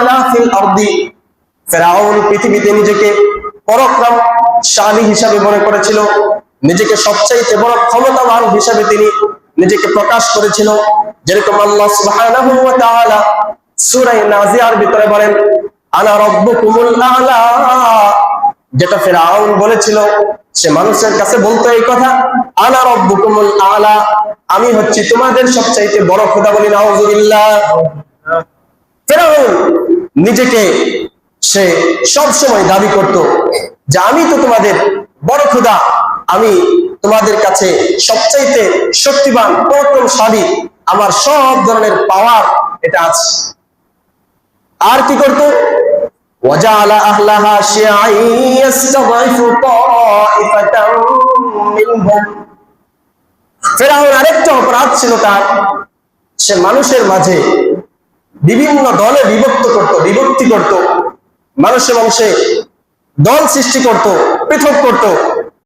আ'লা feel আরদি, ফিরআউন পৃথিবীতে নিজেকে পরাক্রমশালী হিসাবে মনে করেছিল, নিজেকে সবচেয়ে বড় ক্ষমতাবান হিসাবে তিনি নিজেকে প্রকাশ করেছিল। যেরকম আল্লাহ সুবহানাহু ওয়া তাআলা সূরা নাজিয়ার ভিতরে বলেন, আনা রাব্বুকুমুল আ'লা, যেটা ফিরআউন বলেছিল, সে মানুষের কাছে বলতো এই কথা, আনা রাব্বুকুমুল আ'লা, আমি হচ্ছি তোমাদের সবচেয়ে বড় খোদা। বলি নাউযুবিল্লাহ। ফিরআউন নিজেকে সে সব সময় দাবি করত যে আমি তো তোমাদের বড় খোদা, আমি তোমাদের কাছে সবচাইতে শক্তিমান, পরাক্রমশালী, আমার সব ধরনের পাওয়ার এটা আছে। আর কি করত? ওয়াজাআলা আহলাহা শিয়া'আন ইয়াসতাযইফু তা'iফাতাম মিনহুম। ফিরআউন আরেকটা অপরাধ ছিল তার, সে মানুষের মাঝে বিভিন্ন দলে বিভক্তি করত, মানুষে মানুষে দল সৃষ্টি করত, পৃথক করত।